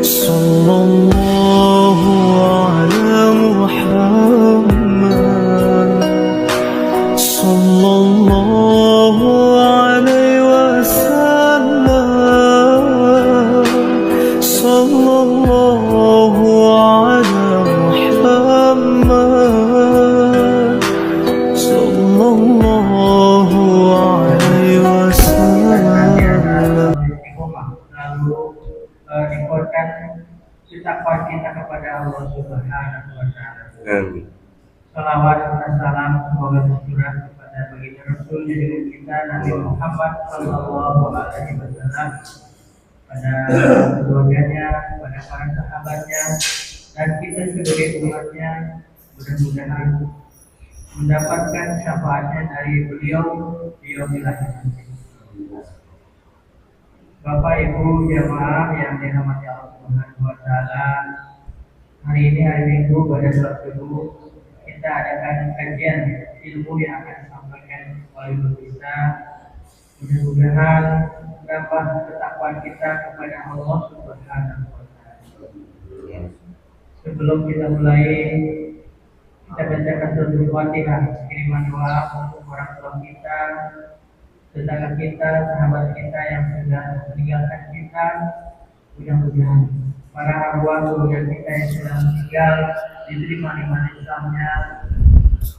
صلى الله على محمد صلى الله عليه وسلم صلى الله على محمد صلى الله عليه وسلم. Dikorkan ucapan kita kepada Allah Subhanahu wa Ta'ala. Amin. Salawat dan salam semoga tercurah kepada baginda Rasul junjungan kita Nabi Muhammad Sallallahu Alaihi Wasallam, pada keluarganya, pada para sahabatnya, dan kita sebagai umatnya. Mudah-mudahan mendapatkan syafaatnya dari beliau di yaumil akhir. Bapak Ibu jamaah yang dirahmati Allah Subhanahu wa Ta'ala, hari ini hari Minggu pada sholat subuh kita adakan kajian ilmu yang akan disampaikan oleh guru kita. Mudah-mudahan menambah ketakwaan kita kepada Allah Subhanahu wa Ta'ala. Sebelum kita mulai, kita bacakan suratul Fatihah, kiriman doa untuk orang tua kita, tetangga kita, sahabat kita yang sudah meninggalkan kita. Mudah-mudahan para arwah keluarga kita yang sudah meninggal diterima nikmat Islamnya,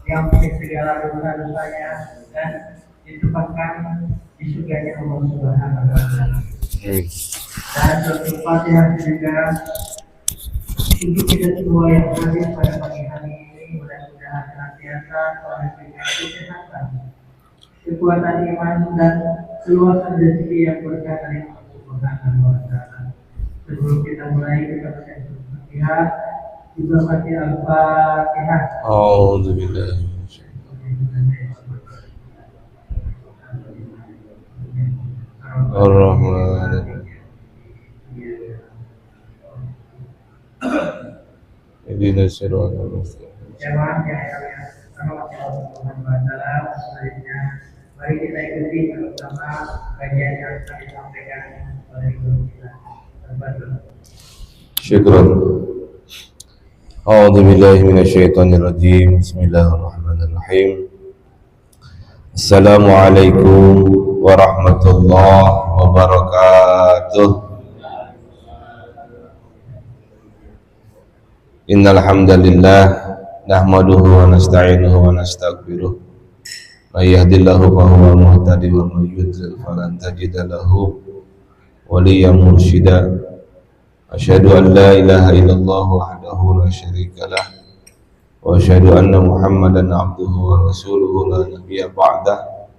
diampuni segala dosa-dosanya, dan ditempatkan di surganya Allah Subhanahu wa Ta'ala. Dan suratul Fatihah juga untuk kita semua yang hadir pada pagi hari ini, mudah-mudahan senantiasa selalu diberikan kesehatan, kekuatan iman, dan keluasan rezeki yang berkah dari Allah Subhanahu wa Ta'ala. Sebelum kita mulai, kita baca Al-Fatihah, juga baca Al-Fatihah. A'udzubillahi Ar-Rahman Ihdinas siratal mustaqim. Jamaah yang Allah Subhanahu wa Ta'ala, selanjutnya mari kita ikuti bersama kajian yang akan disampaikan oleh guru kita. Syukran. A'udzubillahi minasyaitonir rajim. Bismillahirrahmanirrahim. Assalamualaikum warahmatullahi wabarakatuh. Innal hamdalillah nahmaduhu wa nasta'inuhu wa nastaghfiruh. May yahdihillahu fahuwal muhtadi wa may yudlil falan tajida lahu waliyyan mursyida. Asyhadu an la ilaha illallah wahdahu la syarika lah wa asyhadu anna Muhammadan abduhu wa rasuluhu la nabiyya ba'dah.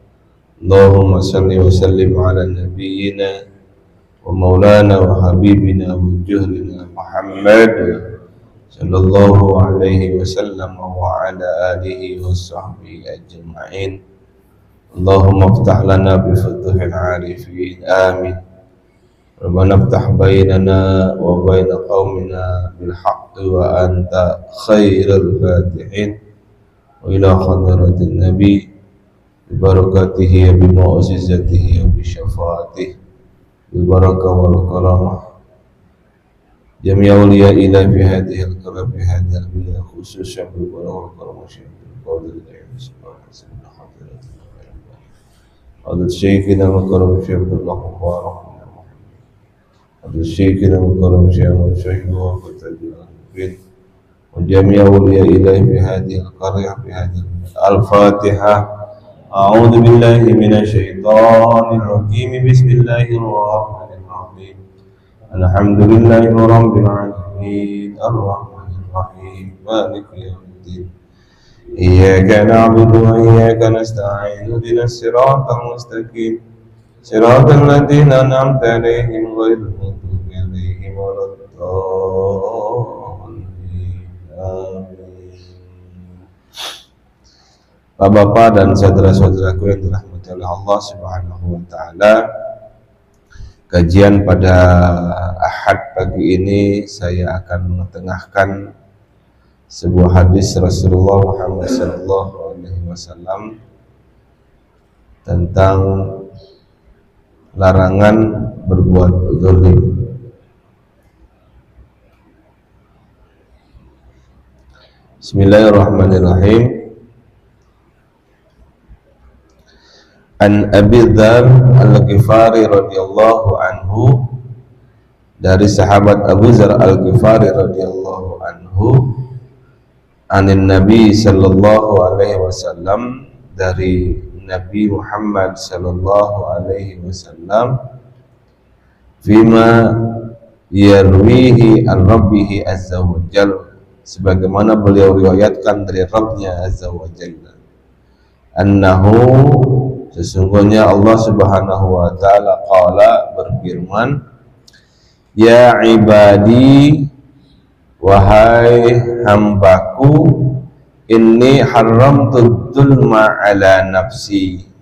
Allahumma salli wa sallim ala nabiyyina wa maulana wa habibina wa juhlina Muhammad sallallahu alaihi wasallam wa ala alihi wa sahbihi ajma'in. Allahumma iftah lana bi futuhil arifin, amin. Rabbana iftah bainana wa baina qaumina bil haqqi wa anta khairul fatihin. Wa ila hadratin nabi bi barakatihi bi mu'jizatihi bi syafaatihi bi barakah wal karamah jami' awliya ila fi hadhihi al-qura fi hadhihi al-bila khususan bi barakah wal karamah syaikhul qadir sallallahu alaihi wasallam hadat syekhina wa karam syekh Abdullah Mubarak hadat syekhina wa karam syekh wa qatajul bin wa jami' awliya ila fi hadhihi al-qaryah fi hadhihi al-Fatihah. A'udzu billahi minasyaitonir rajim. Bismillahirrahmanirrahim. Alhamdulillahi rabbil alamin arrahmanir rahim maliki yaumiddin. Iyyaka na'budu wa iyyaka nasta'in ihdinas siratal mustaqim siratal ladzina an'amta 'alaihim ghairil maghdubi 'alaihim waladdallin. Amin. Bapak-bapak dan saudara-saudaraku yang dirahmati oleh Allah Subhanahu wa Ta'ala, kajian pada Ahad pagi ini saya akan mengetengahkan sebuah hadis Rasulullah Muhammad SAW tentang larangan berbuat zalim. Bismillahirrahmanirrahim. An Abi Dzar Al-Ghifari radhiyallahu anhu, dari sahabat Abu Dzar Al-Ghifari radhiyallahu anhu, anin Nabi sallallahu alaihi wasallam, dari Nabi Muhammad sallallahu alaihi wasallam, fima yarwihi an Rabbih azza wa jalla, sebagaimana beliau riwayatkan dari Rabbnya azza wa jalla, annahu, sesungguhnya Allah subhanahu wa ta'ala qala, berfirman, ya ibadi, wahai hambaku, inni haramtu dzulma ala nafsi,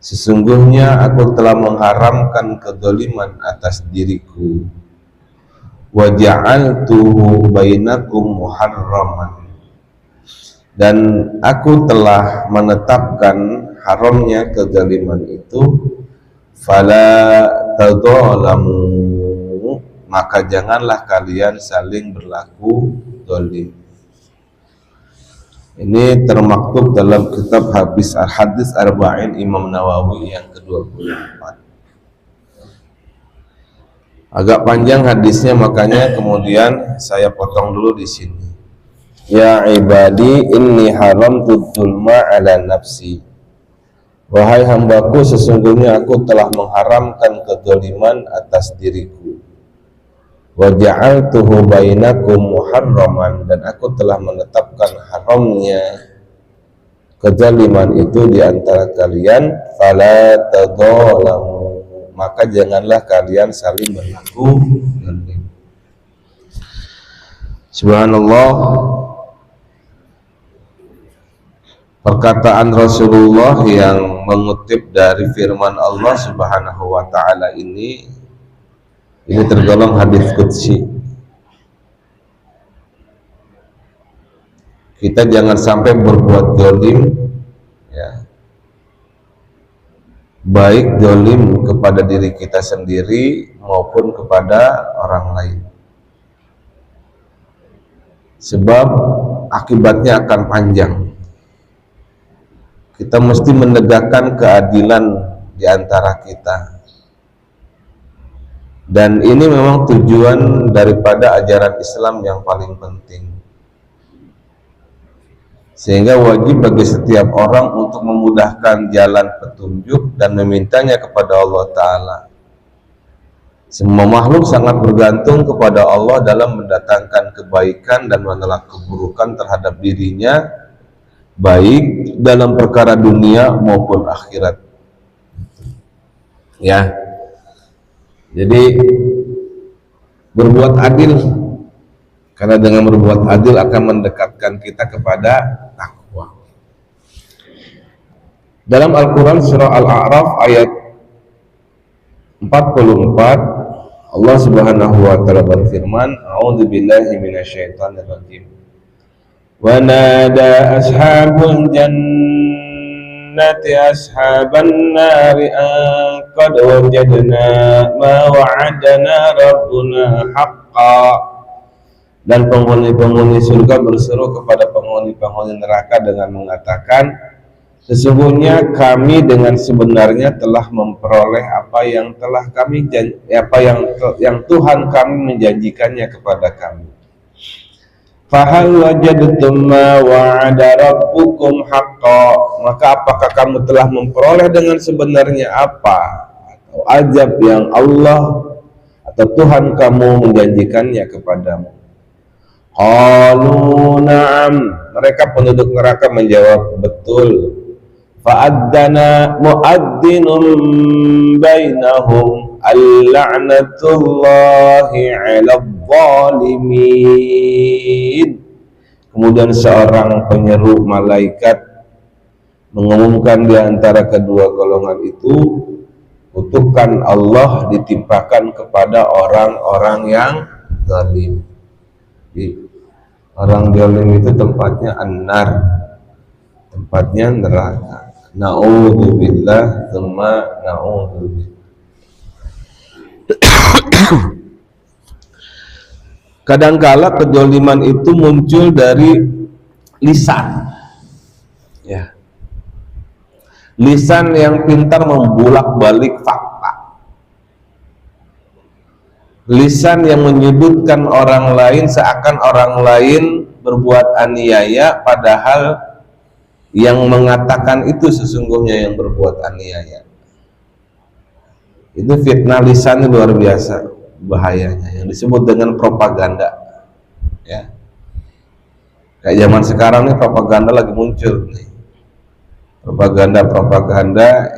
sesungguhnya aku telah mengharamkan kedzaliman atas diriku, wa ja'altuhu bainakum muharraman, dan aku telah menetapkan haramnya kedzaliman itu, fala tadzalamu, maka janganlah kalian saling berlaku zalim. Ini termaktub dalam kitab Hadis Arba'in Imam Nawawi yang ke-24. Agak panjang hadisnya, makanya kemudian saya potong dulu di sini. Ya ibadi, inni haramtu dzulma ala nafsi, wahai hambaku, sesungguhnya aku telah mengharamkan kedzaliman atas diriku, wa ja'altuhu bainakum muharraman, dan aku telah menetapkan haramnya kedzaliman itu di antara kalian, fala tadzalamu, maka janganlah kalian saling berlaku zalim. Subhanallah, perkataan Rasulullah yang mengutip dari firman Allah subhanahu wa ta'ala ini tergolong hadis qudsi. Kita jangan sampai berbuat zalim, ya, baik zalim kepada diri kita sendiri maupun kepada orang lain, sebab akibatnya akan panjang. Kita mesti menegakkan keadilan di antara kita, dan ini memang tujuan daripada ajaran Islam yang paling penting, sehingga wajib bagi setiap orang untuk memudahkan jalan petunjuk dan memintanya kepada Allah Ta'ala. Semua makhluk sangat bergantung kepada Allah dalam mendatangkan kebaikan dan menolak keburukan terhadap dirinya, baik dalam perkara dunia maupun akhirat. Ya, jadi berbuat adil, karena dengan berbuat adil akan mendekatkan kita kepada takwa. Dalam Al-Quran surah Al-A'raf ayat 44, Allah subhanahu wa ta'ala berfirman, a'udzubillahi minasyaitonirrajim, wa nada ashabul jannati ashaban nari an qad wajadna ma wa'adana rabbuna haqqan, dan penghuni-penghuni surga berseru kepada penghuni-penghuni neraka dengan mengatakan, sesungguhnya kami dengan sebenarnya telah memperoleh apa yang Tuhan kami menjanjikannya kepada kami. Fahal wajadtum ma wa'ada rabbukum haqqan, maka apakah kamu telah memperoleh dengan sebenarnya apa atau azab yang Allah atau Tuhan kamu menjanjikannya kepadamu? Qalu na'am, mereka penduduk neraka menjawab, betul. Fa'addana mu'addinun bainahum al-la'natullahi 'alal zalimin. Kemudian seorang penyeru malaikat mengumumkan di antara kedua golongan itu, kutukan Allah ditimpakan kepada orang-orang yang zalim. Orang zalim itu tempatnya an-nar, tempatnya neraka. Na'udzubillah, tsumma na'udzubillah. Kadangkala kedzaliman itu muncul dari lisan, ya, lisan yang pintar membulak-balik fakta, lisan yang menyudutkan orang lain seakan orang lain berbuat aniaya, padahal yang mengatakan itu sesungguhnya yang berbuat aniaya. Itu fitnah lisan luar biasa bahayanya, yang disebut dengan propaganda, ya. Kayak zaman sekarang nih propaganda lagi muncul nih, propaganda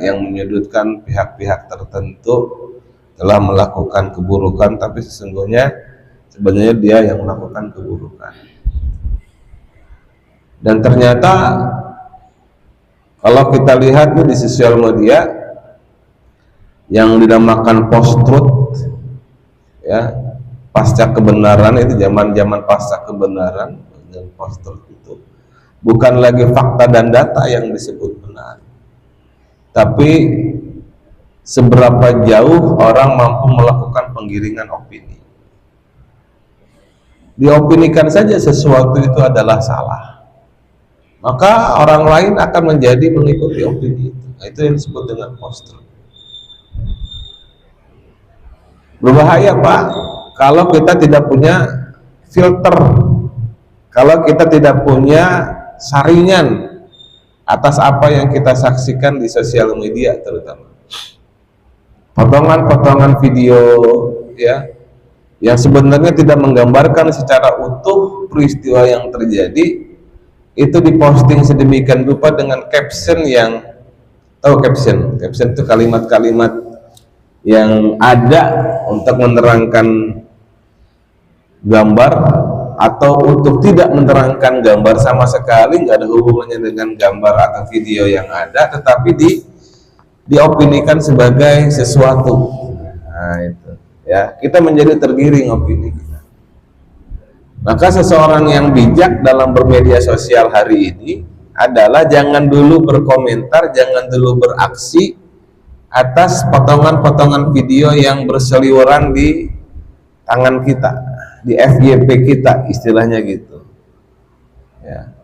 yang menyudutkan pihak-pihak tertentu telah melakukan keburukan, tapi sebenarnya dia yang melakukan keburukan. Dan ternyata kalau kita lihat nih di sosial media yang dinamakan post-truth, ya, pasca kebenaran, itu zaman pasca kebenaran, dan post-truth itu bukan lagi fakta dan data yang disebut benar, tapi seberapa jauh orang mampu melakukan penggiringan opini. Diopinikan saja sesuatu itu adalah salah, maka orang lain akan menjadi mengikuti opini itu. Nah, itu yang disebut dengan post-truth. Berbahaya, Pak, kalau kita tidak punya filter, kalau kita tidak punya saringan atas apa yang kita saksikan di sosial media, terutama potongan-potongan video, ya, yang sebenarnya tidak menggambarkan secara utuh peristiwa yang terjadi, itu diposting sedemikian rupa dengan caption yang, tahu caption itu kalimat-kalimat yang ada untuk menerangkan gambar atau untuk tidak menerangkan gambar sama sekali, nggak ada hubungannya dengan gambar atau video yang ada, tetapi diopinikan sebagai sesuatu. Nah, itu, ya, kita menjadi tergiring opini kita. Maka seseorang yang bijak dalam bermedia sosial hari ini adalah jangan dulu berkomentar, jangan dulu beraksi atas potongan-potongan video yang berseliweran di tangan kita, di FYP kita, istilahnya gitu, ya.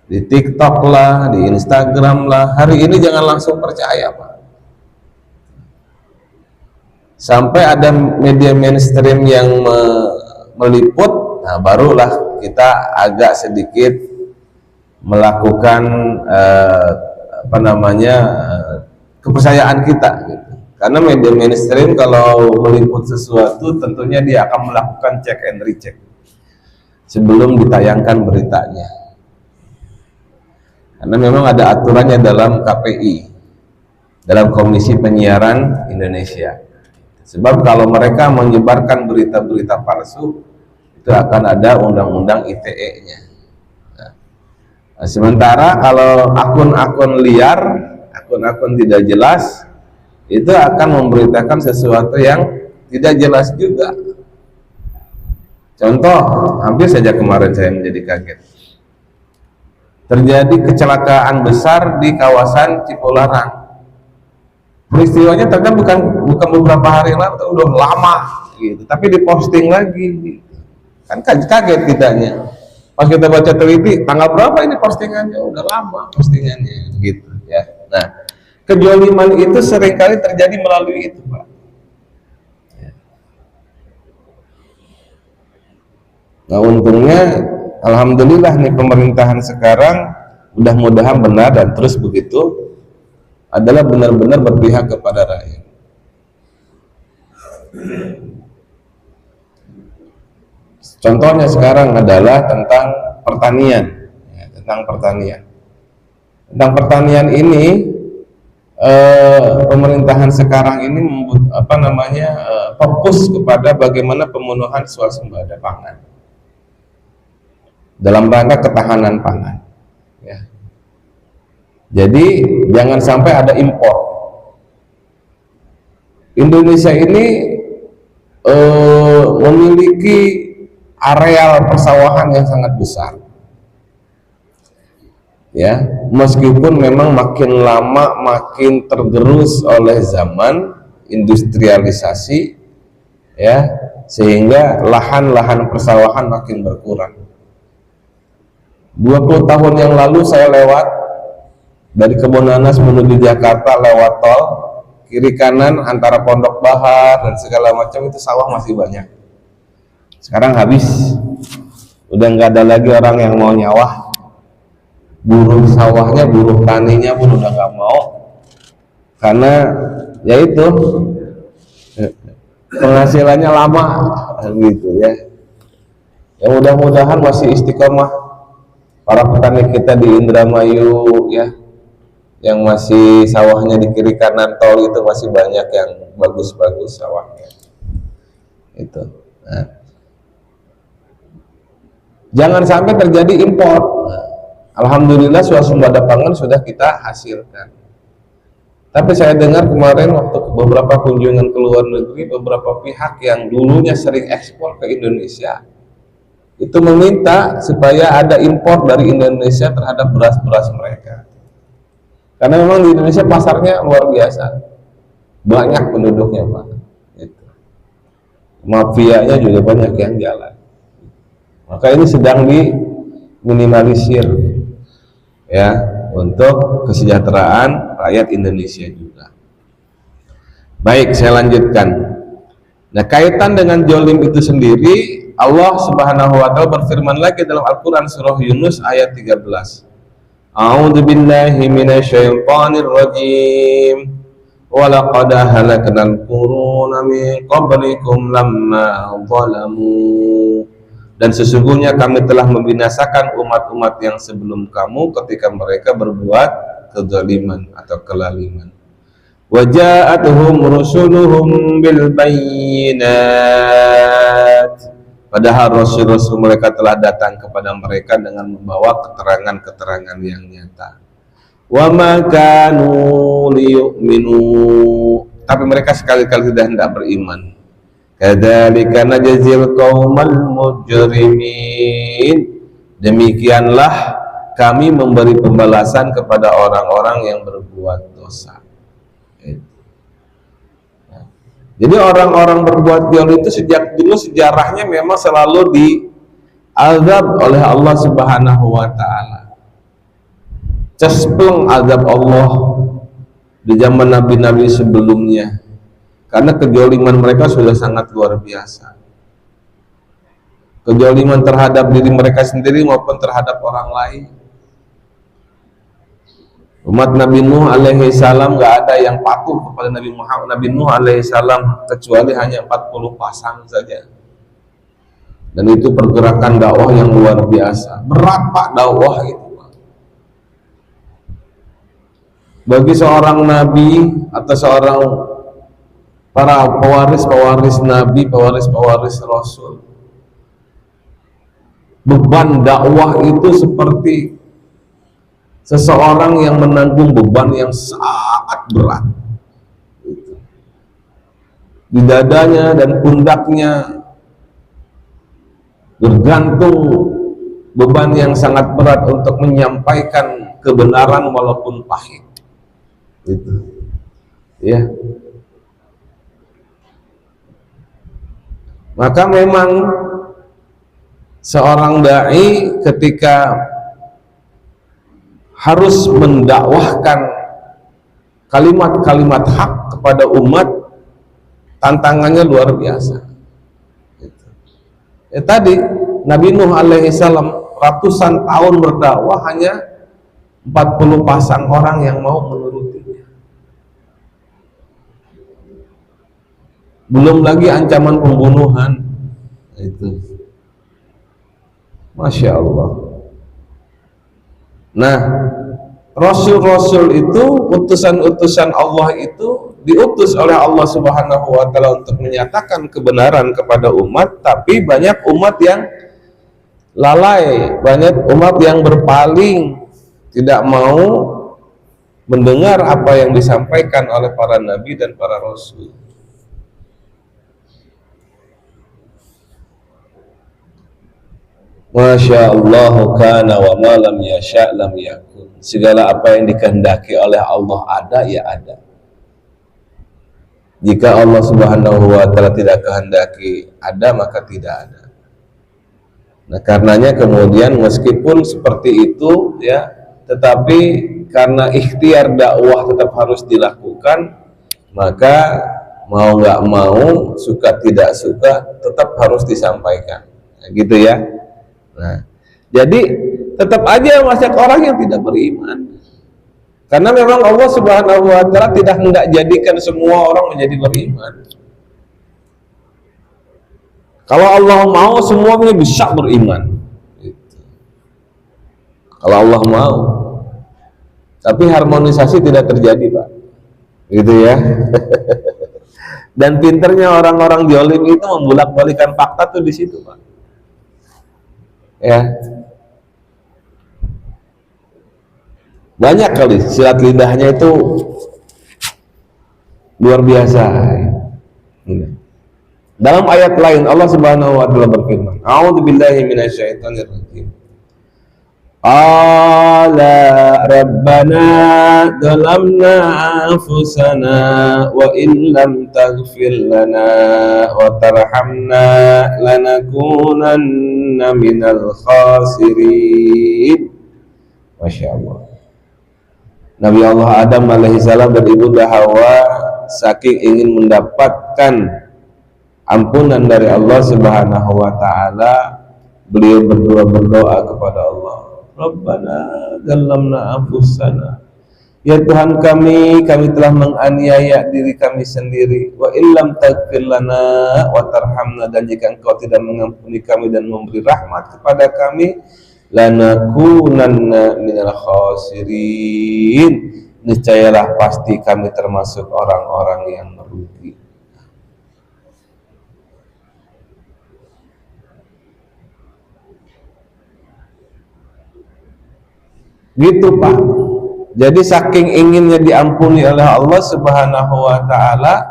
Di TikTok lah, di Instagram lah. Hari ini jangan langsung percaya, Pak. Sampai ada media mainstream yang meliput, nah barulah kita agak sedikit melakukan kepercayaan kita, gitu. Karena media mainstream kalau meliput sesuatu tentunya dia akan melakukan check and recheck sebelum ditayangkan beritanya, karena memang ada aturannya dalam KPI, dalam Komisi Penyiaran Indonesia. Sebab kalau mereka menyebarkan berita-berita palsu, itu akan ada undang-undang ITE-nya. Nah, sementara kalau akun-akun liar, akun-akun tidak jelas, itu akan memberitakan sesuatu yang tidak jelas juga. Contoh, hampir saja kemarin saya menjadi kaget. Terjadi kecelakaan besar di kawasan Cipularang. Peristiwanya ternyata bukan beberapa hari lalu, udah lama gitu, tapi diposting lagi. Kan kaget kitanya. Pas kita baca teliti, tanggal berapa ini postingannya? Udah lama postingannya, gitu ya. Nah, kejoliman itu seringkali terjadi melalui itu, Pak. Nah, untungnya, alhamdulillah nih pemerintahan sekarang mudah-mudahan benar dan terus begitu, adalah benar-benar berpihak kepada rakyat. Contohnya sekarang adalah tentang pertanian, ya, tentang pertanian ini, pemerintahan sekarang ini fokus kepada bagaimana pemenuhan swasembada pangan dalam rangka ketahanan pangan, ya. Jadi jangan sampai ada impor. Indonesia ini memiliki areal persawahan yang sangat besar, ya, meskipun memang makin lama makin tergerus oleh zaman industrialisasi, ya, sehingga lahan-lahan persawahan makin berkurang. 20 tahun yang lalu saya lewat dari Kebun Nanas menuju Jakarta lewat tol, kiri kanan antara Pondok Bahar dan segala macam itu sawah masih banyak. Sekarang habis, udah nggak ada lagi orang yang mau nyawah. Buruh sawahnya, buruh taninya pun udah nggak mau, karena ya itu penghasilannya lama gitu ya. Ya mudah-mudahan masih istiqomah para petani kita di Indramayu ya, yang masih sawahnya di kiri kanan tol itu masih banyak yang bagus-bagus sawahnya itu. Nah, jangan sampai terjadi impor. Alhamdulillah swasembada pangan sudah kita hasilkan. Tapi saya dengar kemarin waktu beberapa kunjungan ke luar negeri, beberapa pihak yang dulunya sering ekspor ke Indonesia itu meminta supaya ada impor dari Indonesia terhadap beras-beras mereka. Karena memang di Indonesia pasarnya luar biasa, banyak penduduknya Pak. Gitu. Mafianya juga banyak yang jalan. Maka ini sedang diminimalisir ya, untuk kesejahteraan rakyat Indonesia juga. Baik, saya lanjutkan. Nah, kaitan dengan jolim itu sendiri, Allah Subhanahu wa ta'ala berfirman lagi dalam Al-Quran surah Yunus ayat 13. A'udzu billahi minasyaitonir rajim. Wa laqad halaknal quruna min qablikum lamma zalamu. Dan sesungguhnya kami telah membinasakan umat-umat yang sebelum kamu ketika mereka berbuat kezaliman atau kelaliman. Wa ja'atuhum rusuluhum bil bayyinat. Padahal rasul-rasul mereka telah datang kepada mereka dengan membawa keterangan-keterangan yang nyata. Wa ma kanu liyu'minu, tapi mereka sekali-kali tidak hendak beriman. Kadzalika najzil qaumal mujrimin, demikianlah kami memberi pembalasan kepada orang-orang yang berbuat dosa. Jadi orang-orang berbuat dosa itu sejak dulu sejarahnya memang selalu diazab oleh Allah Subhanahu wa ta'ala. Cespleng azab Allah di zaman nabi-nabi sebelumnya, karena kejoliman mereka sudah sangat luar biasa. Kejoliman terhadap diri mereka sendiri maupun terhadap orang lain. Umat Nabi Nuh alaihi salam gak ada yang patuh kepada Nabi Muhammad, Nabi Nuh alaihi salam, kecuali hanya 40 pasang saja. Dan itu pergerakan dakwah yang luar biasa. Berat Pak dakwah itu. Bagi seorang nabi atau seorang para pewaris-pewaris nabi, pewaris-pewaris rasul, beban dakwah itu seperti seseorang yang menanggung beban yang sangat berat. Di dadanya dan pundaknya bergantung beban yang sangat berat untuk menyampaikan kebenaran walaupun pahit. Itu, ya. Maka memang seorang dai ketika harus mendakwahkan kalimat-kalimat hak kepada umat, tantangannya luar biasa. Ya tadi Nabi Nuh alaihi salam ratusan tahun berdakwah, hanya 40 pasang orang yang mau menurutinya. Belum lagi ancaman pembunuhan. Itu, Masya Allah. Nah, Rasul-Rasul itu, utusan-utusan Allah itu diutus oleh Allah Subhanahu wa ta'ala untuk menyatakan kebenaran kepada umat, tapi banyak umat yang lalai, banyak umat yang berpaling, tidak mau mendengar apa yang disampaikan oleh para nabi dan para rasul. Masya Allah, kana wa ma lam yasha' lam yakun. Segala apa yang dikehendaki oleh Allah ada, ya ada. Jika Allah Subhanahu wa ta'ala tidak kehendaki ada, maka tidak ada. Nah, karenanya kemudian meskipun seperti itu ya, tetapi karena ikhtiar dakwah tetap harus dilakukan, maka mau nggak mau, suka tidak suka, tetap harus disampaikan. Nah, gitu ya. Nah, jadi tetap aja banyak orang yang tidak beriman. Karena memang Allah Subhanahu wa taala tidak hendak jadikan semua orang menjadi beriman. Kalau Allah mau semuanya bisa beriman. Gitu. Kalau Allah mau. Tapi harmonisasi tidak terjadi, Pak. Gitu ya. Dan pinternya orang-orang zalim itu membulak-balikan fakta tuh di situ, Pak. Ya. Banyak kali silat lidahnya itu luar biasa. Dalam ayat lain Allah Subhanahu wa taala berfirman, "A'udzubillahi minasyaitonir rajim. Qala rabbana zalamna anfusana wa in lam taghfir lana wa tarhamna lanakunanna minal khasirin." Masya Allah. Nabi Allah Adam alaihissalam dan ibunda Hawa saking ingin mendapatkan ampunan dari Allah Subhanahu wa taala, beliau berdoa kepada Allah, Rabbana zalamna anfusana, ya Tuhan kami telah menganiaya diri kami sendiri, wa illam taghfir lana wa tarhamna, dan jika Engkau tidak mengampuni kami dan memberi rahmat kepada kami, lanakunanna minal khasirin, niscayalah pasti kami termasuk orang-orang yang merugi. Gitu, Pak. Jadi saking inginnya diampuni oleh Allah Subhanahu wa taala,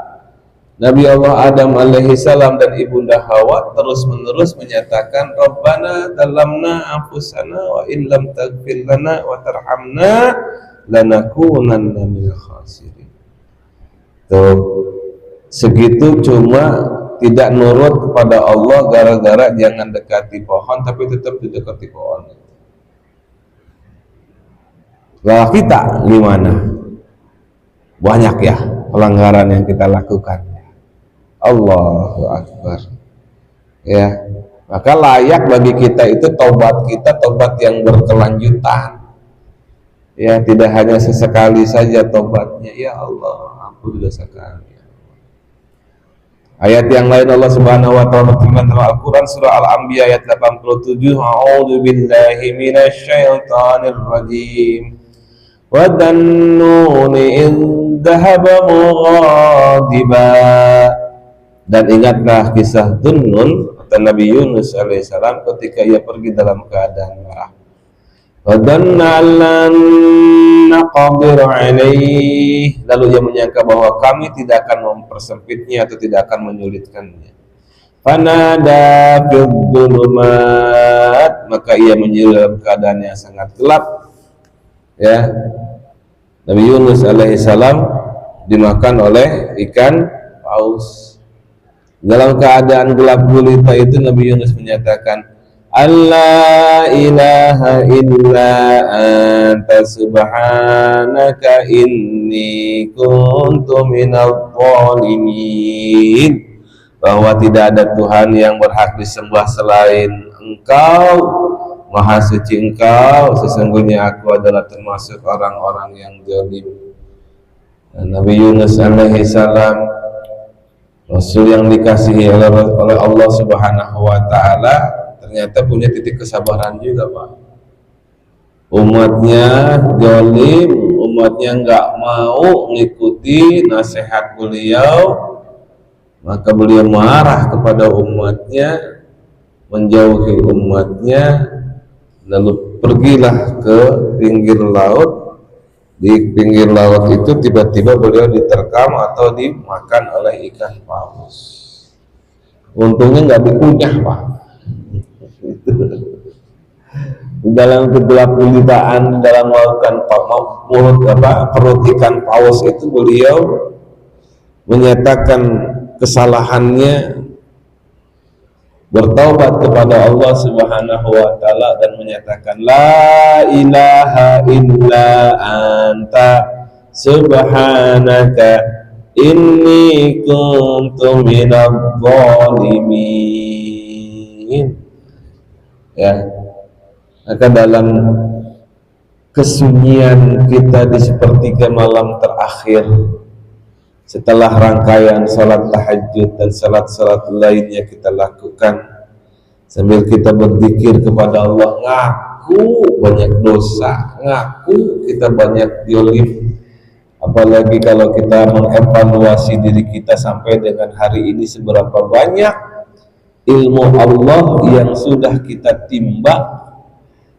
Nabi Allah Adam alaihi salam dan ibunda Hawa terus-menerus menyatakan, Rabbana zalamna anfusana wa in lam taghfir lana wa tarhamna lanakunanna minal khasirin. Tuh, segitu cuma tidak nurut kepada Allah gara-gara jangan dekati pohon, tapi tetap didekati pohon. Lah kita gimana? Banyak ya pelanggaran yang kita lakukan. Allahu Akbar. Ya, maka layak bagi kita itu tobat yang berkelanjutan. Ya, tidak hanya sesekali saja tobatnya. Ya Allah, ampuni dosa kami. Ayat yang lain Allah Subhanahu wa taala berfirman dalam Al-Qur'an surah Al-Anbiya ayat 87, A'udzu billahi minasyaitonir rajim. Wa dhannuni in dhahaba mughadiba. Dan ingatlah kisah Dhunnun atau Nabi Yunus alaihissalam ketika ia pergi dalam keadaan marah. Wa dhanna lan naqdir alaih, lalu ia menyangka bahwa kami tidak akan mempersempitnya atau tidak akan menyulitkannya. Fanada fid dhulumat, maka ia menyeru dalam keadaan yang sangat gelap. Ya, Nabi Yunus alaihissalam dimakan oleh ikan paus. Dalam keadaan gelap gulita itu Nabi Yunus menyatakan, Allah ilaha illa anta subhanaka inni kuntu minal zalimin, bahwa tidak ada Tuhan yang berhak disembah selain Engkau, Maha suci Engkau, sesungguhnya aku adalah termasuk orang-orang yang zalim. Nabi Yunus alaihi salam, Rasul yang dikasihi oleh Allah Subhanahu wa taala, ternyata punya titik kesabaran juga, Pak. Umatnya zalim, umatnya enggak mau mengikuti nasihat beliau, maka beliau marah kepada umatnya, menjauhi umatnya, lalu pergilah ke pinggir laut. Di pinggir laut itu tiba-tiba beliau diterkam atau dimakan oleh ikan paus. Untungnya nggak dikunyah, Pak. Dalam kegelap gulitaan dalam melakukan perut ikan paus itu, beliau menyatakan kesalahannya bertaubat kepada Allah Subhanahu wa taala dan menyatakan la ilaha illa anta subhanaka inni kuntu minadh dhalimin. Ya, maka dalam kesunyian kita di sepertiga malam terakhir setelah rangkaian salat tahajud dan salat-salat lainnya kita lakukan sambil kita berzikir kepada Allah, ngaku banyak dosa, ngaku kita banyak dolim. Apalagi kalau kita mengevaluasi diri kita sampai dengan hari ini, seberapa banyak ilmu Allah yang sudah kita timba,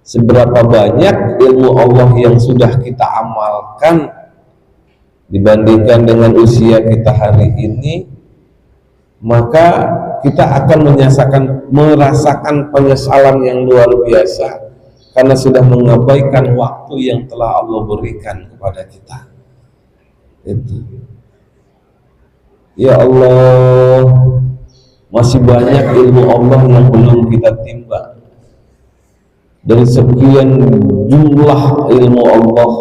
seberapa banyak ilmu Allah yang sudah kita amalkan dibandingkan dengan usia kita hari ini, maka kita akan merasakan penyesalan yang luar biasa karena sudah mengabaikan waktu yang telah Allah berikan kepada kita. Itu. Ya Allah, masih banyak ilmu Allah yang belum kita timba. Dari sekian jumlah ilmu Allah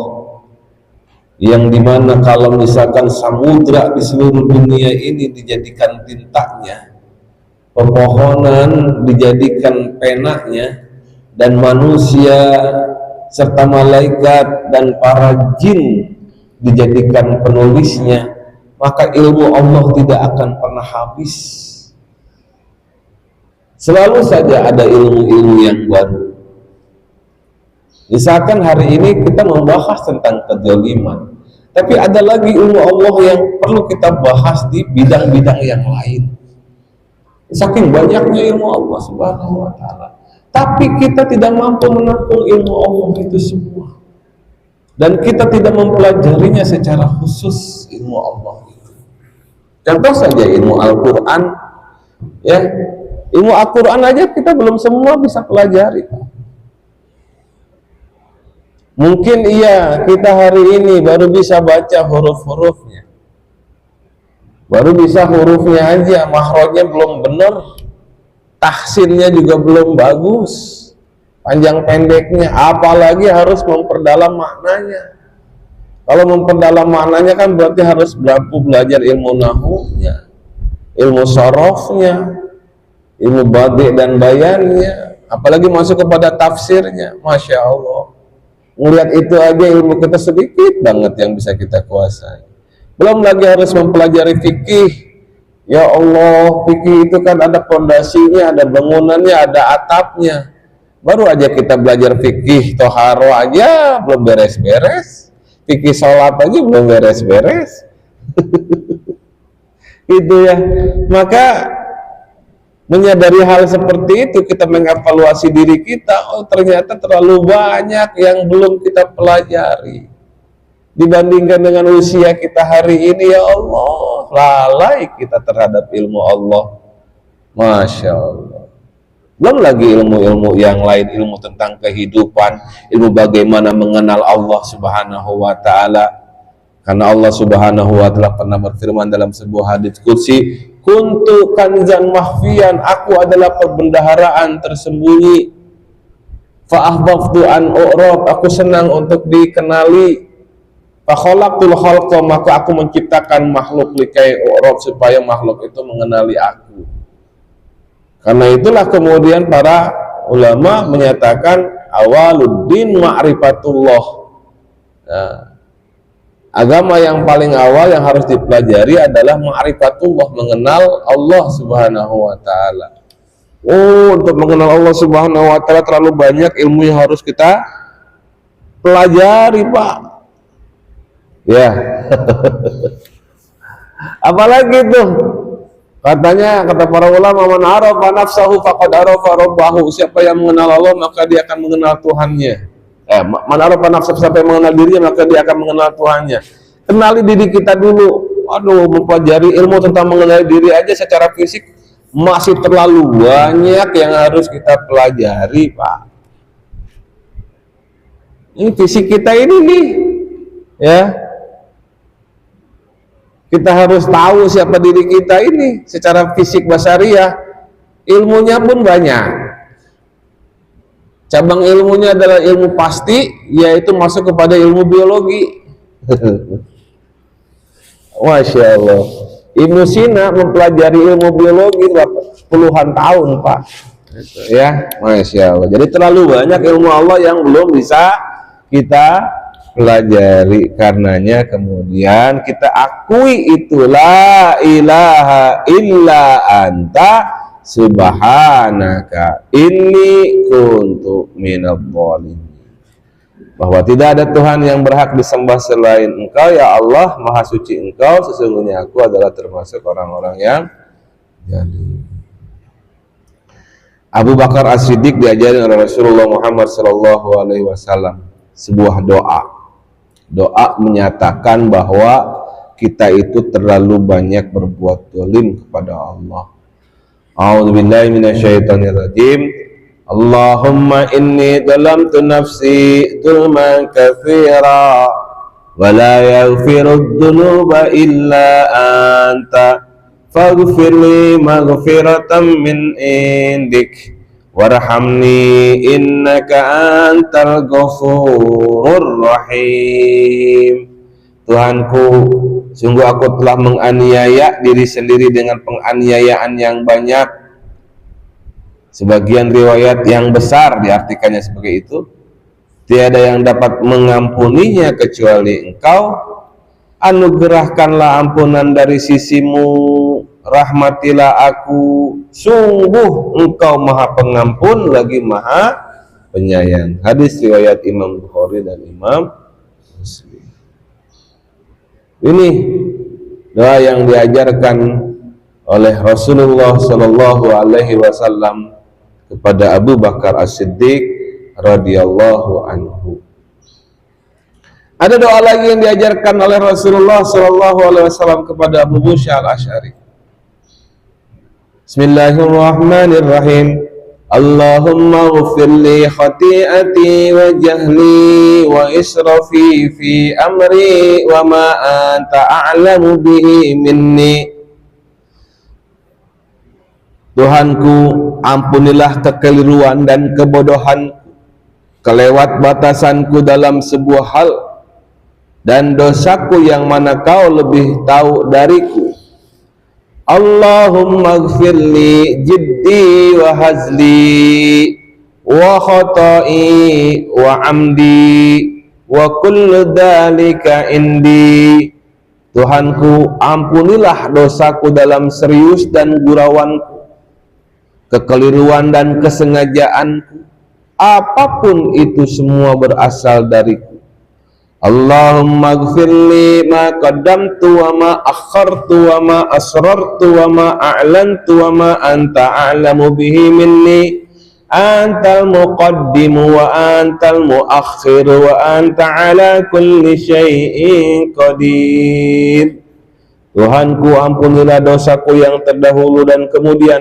yang dimana kalau misalkan samudra di seluruh dunia ini dijadikan tintanya, pepohonan dijadikan penanya, dan manusia serta malaikat dan para jin dijadikan penulisnya, maka ilmu Allah tidak akan pernah habis. Selalu saja ada ilmu-ilmu yang baru. Misalkan hari ini kita membahas tentang kezaliman, tapi ada lagi ilmu Allah yang perlu kita bahas di bidang-bidang yang lain. Saking banyaknya ilmu Allah Subhanahu wa taala, tapi kita tidak mampu menampung ilmu Allah itu semua, dan kita tidak mempelajarinya secara khusus ilmu Allah itu. Contoh saja ilmu Al-Quran, ya, ilmu Al-Quran aja kita belum semua bisa pelajari. Mungkin iya kita hari ini baru bisa baca huruf-hurufnya, baru bisa hurufnya aja, makhrajnya belum benar, tahsinnya juga belum bagus, panjang pendeknya, apalagi harus memperdalam maknanya. Kalau memperdalam maknanya kan berarti harus belajar ilmu nahunya, ilmu sorofnya, ilmu badi dan bayannya, apalagi masuk kepada tafsirnya. Masya Allah, melihat itu aja ilmu kita sedikit banget yang bisa kita kuasai. Belum lagi harus mempelajari fikih. Ya Allah, fikih itu kan ada pondasinya, ada bangunannya, ada atapnya. Baru aja kita belajar fikih toharo aja belum beres-beres, fikih sholat aja belum beres-beres. Itu ya. Maka menyadari hal seperti itu, kita mengevaluasi diri kita. Oh, ternyata terlalu banyak yang belum kita pelajari dibandingkan dengan usia kita hari ini. Ya Allah, lalai kita terhadap ilmu Allah. Masya Allah. Belum lagi ilmu-ilmu yang lain, ilmu tentang kehidupan, ilmu bagaimana mengenal Allah Subhanahu wa ta'ala. Karena Allah Subhanahu wa ta'ala pernah berfirman dalam sebuah hadits qudsi, kuntu kanzan mahfian, aku adalah perbendaharaan tersembunyi. Fa'ahbaftu an u'rab, aku senang untuk dikenali. Fakhalaqtul khalqa, maka aku menciptakan makhluk likai u'rab, supaya makhluk itu mengenali aku. Karena itulah kemudian para ulama menyatakan awaluddin ma'rifatullah. Nah, agama yang paling awal yang harus dipelajari adalah ma'rifatullah, mengenal Allah Subhanahu wa ta'ala. Oh, untuk mengenal Allah Subhanahu wa ta'ala terlalu banyak ilmu yang harus kita pelajari, Pak. Ya. Apalagi tuh? Katanya, kata para ulama, man arafa nafsahu faqad arafa rabbahu. Siapa yang mengenal Allah, maka dia akan mengenal Tuhannya. Man arafa nafsahu, sampai mengenal dirinya, maka dia akan mengenal Tuhannya. Kenali diri kita dulu. Aduh, mempelajari ilmu tentang mengenali diri aja secara fisik masih terlalu banyak yang harus kita pelajari, Pak. Ini fisik kita ini nih, ya. Kita harus tahu siapa diri kita ini secara fisik basariah. ilmunya pun banyak. Cabang ilmunya adalah ilmu pasti, yaitu masuk kepada ilmu biologi. Masya Allah. Ibnu Sina mempelajari ilmu biologi puluhan tahun, Pak. Ya, Masya Allah. Jadi terlalu banyak ilmu Allah yang belum bisa kita pelajari. Karenanya kemudian kita akui itu la ilaha illa anta subhanaka inni kuntu minadh dhalimin. Bahwa tidak ada Tuhan yang berhak disembah selain Engkau, ya Allah, Maha Suci Engkau, sesungguhnya aku adalah termasuk orang-orang yang zalim. Abu Bakar As-Siddiq diajari oleh Rasulullah Muhammad SAW sebuah doa menyatakan bahwa kita itu terlalu banyak berbuat zalim kepada Allah. A'udzubillahi minasyaitonirrajim. Allahumma inni zalamtu nafsi dzulman katsira wa la yaghfiru dzunuba illa anta faghfirli maghfiratan min indik warhamni innaka antal ghafurur rahim. Tuhanku, sungguh aku telah menganiaya diri sendiri dengan penganiayaan yang banyak. Sebagian riwayat yang besar diartikannya sebagai itu. Tiada yang dapat mengampuninya kecuali Engkau. Anugerahkanlah ampunan dari sisimu, rahmatilah aku, sungguh Engkau Maha Pengampun lagi Maha Penyayang. Hadis riwayat Imam Bukhari dan Imam Muslim. Ini doa yang diajarkan oleh Rasulullah Shallallahu Alaihi Wasallam kepada Abu Bakar As-Siddiq radhiyallahu anhu. Ada doa lagi yang diajarkan oleh Rasulullah Shallallahu Alaihi Wasallam kepada Abu Musa Al-Asy'ari. Bismillahirrahmanirrahim. Allahumma ghfir li khati'ati wa jahli wa israfi fi amri wa ma anta a'lamu bihi minni. Tuhanku, ampunilah kekeliruan dan kebodohan, kelewat batasanku dalam sebuah hal, dan dosaku yang mana Kau lebih tahu dariku. Allahumma gfirli jiddi wa hazli wa khata'i wa amdi wa kullu dhalika indi. Tuhanku, ampunilah dosaku dalam serius dan gurauanku, kekeliruan dan kesengajaanku, apapun itu semua berasal dariku. Allahumma gfirli ma qaddamtu wa ma akhartu wa ma asrartu wa ma a'lantu wa ma anta a'lamu bihi minni. Antal muqaddimu wa antal muakhiru wa anta ala kulli syai'in qadir. Tuhanku, ampunilah dosaku yang terdahulu dan kemudian,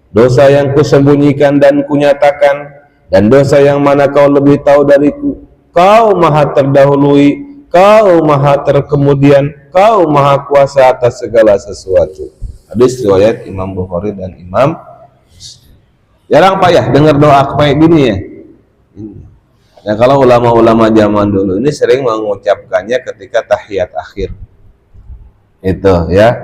dosa yang kusembunyikan dan kunyatakan, dan dosa yang mana Kau lebih tahu dariku. Kau Maha terdahului, Kau Maha terkemudian, Kau Maha kuasa atas segala sesuatu. Hadis riwayat Imam Bukhari dan Imam Muslim. Jarang payah dengar doa kayak gini ya. Nah, kalau ulama-ulama zaman dulu ini sering mengucapkannya ketika tahiyat akhir. Itu ya.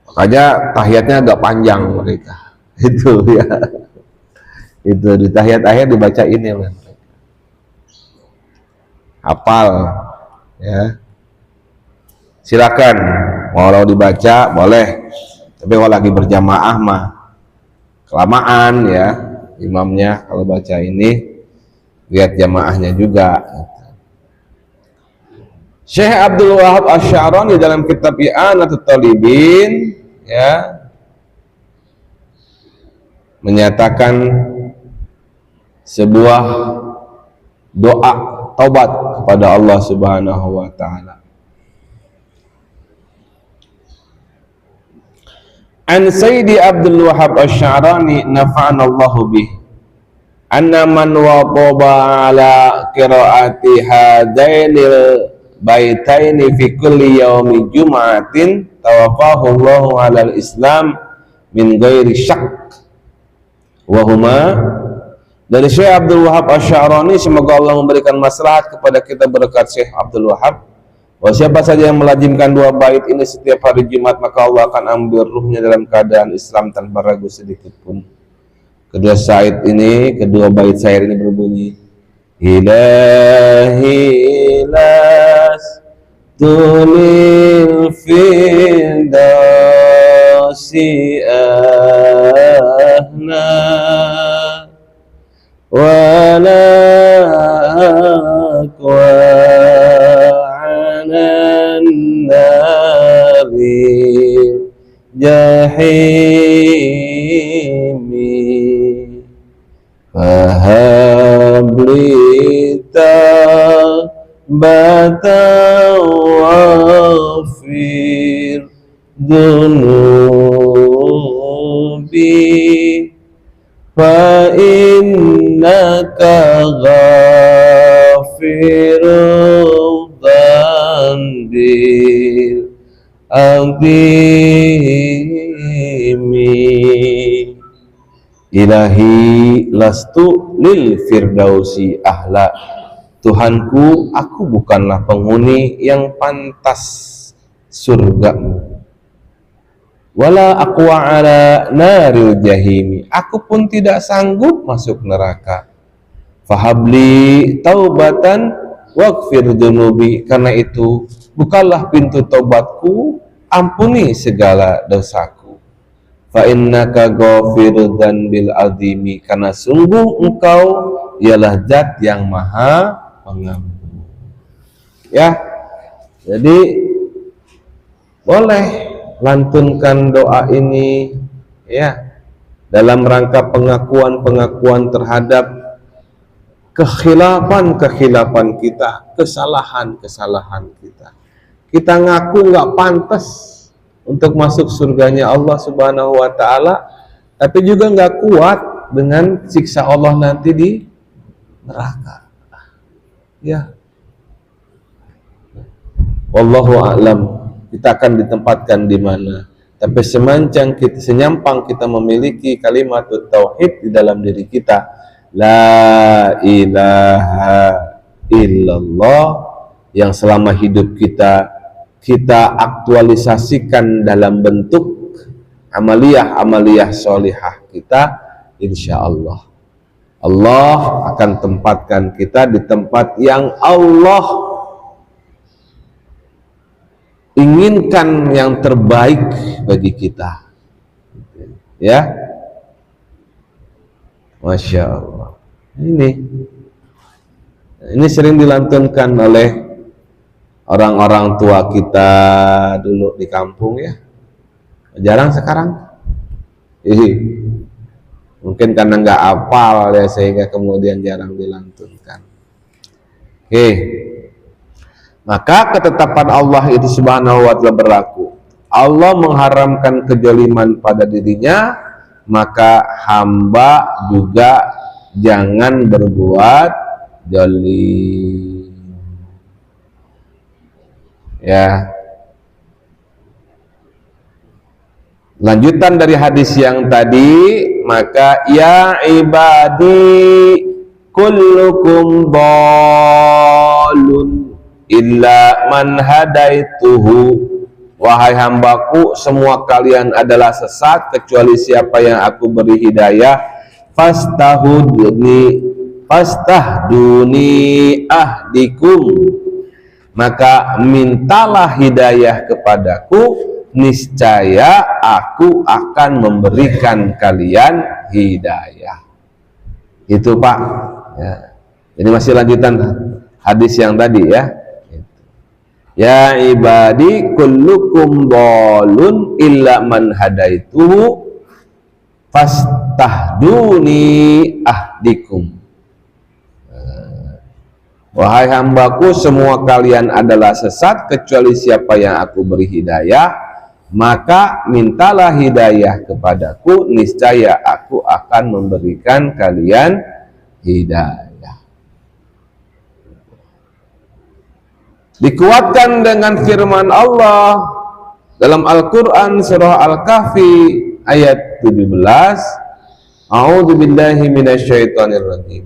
Makanya tahiyatnya agak panjang mereka. Itu ya. Itu di tahiyat akhir dibacain ya, mereka. Hafal ya. Silakan mau dibaca boleh. Tapi kalau lagi berjamaah mah kelamaan ya imamnya kalau baca ini, lihat jamaahnya juga. Syekh Abdul Wahab Asy-Sya'rani dalam kitab I'anatut Talibin ya menyatakan sebuah doa taubat kepada Allah Subhanahu wa taala. An Sayyidi Abdul Wahab Asy-Sya'rani nafa'ana Allahu bih. Anna man waqaba ala qiraati hadainil baitaini fi kulli yaumi jum'atin tawaffahu Allahu 'alal Islam min ghairi syak. Wahuma dari Syekh Abdul Wahab Asy-Sya'rani, semoga Allah memberikan maslahat kepada kita berkat Syekh Abdul Wahab. Siapa saja yang melazimkan 2 bait ini setiap hari Jumat, maka Allah akan ambil ruhnya dalam keadaan Islam tanpa ragu sedikit pun. Kedua bait syair ini berbunyi, Ilahi las tulil firdausi ahna wala aqwa'anan nari jahimi fahabli bata wafir dunubi fa innaka ghafirul dhanbil azimi. Ilahi lastu lil firdausi ahla. Tuhanku, aku bukanlah penghuni yang pantas surgamu. Wala aqwa ala naril jahimi. Aku pun tidak sanggup masuk neraka. Fahabli taubatan waghfir dzunubi. Karena itu, bukalah pintu taubatku, ampuni segala dosaku. Fa innaka ghafirudz dzanbil azimi. Karena sungguh engkau ialah zat yang maha pengampun. Ya, jadi boleh lantunkan doa ini ya dalam rangka pengakuan terhadap kekhilafan kita, kesalahan kita. Kita ngaku nggak pantas untuk masuk surganya Allah Subhanahu wa Ta'ala, tapi juga nggak kuat dengan siksa Allah nanti di neraka. Ya, wallahu a'lam, kita akan ditempatkan di mana. Tapi senyampang kita memiliki kalimat tauhid di dalam diri kita, la ilaha illallah, yang selama hidup kita aktualisasikan dalam bentuk amaliyah sholihah kita, insya Allah akan tempatkan kita di tempat yang Allah inginkan, yang terbaik bagi kita. Ya, Masya Allah. Ini sering dilantunkan oleh orang-orang tua kita dulu di kampung ya. Jarang sekarang. Mungkin karena nggak hafal ya, sehingga kemudian jarang dilantunkan. Oke. Maka ketetapan Allah itu Subhanahu wa Ta'ala berlaku. Allah mengharamkan kezaliman pada dirinya, maka hamba juga jangan berbuat zalim. Ya. Lanjutan dari hadis yang tadi, maka ya ibadi kullukum dhalun illa man hadaituhu. Wahai hambaku, semua kalian adalah sesat kecuali siapa yang aku beri hidayah. Fastahduni ahdikum. Maka mintalah hidayah kepadaku, niscaya aku akan memberikan kalian hidayah. Itu Pak ya. Ini masih lanjutan hadis yang tadi ya. Ya ibadi kullukum dhalun illa man hadaituhu fastahduni ahdikum. Wahai hambaku, semua kalian adalah sesat kecuali siapa yang aku beri hidayah, maka mintalah hidayah kepadaku, niscaya aku akan memberikan kalian hidayah. Dikuatkan dengan firman Allah dalam Al-Quran surah Al-Kahfi ayat 17. A'udzubillahi minasyaitonirrajim.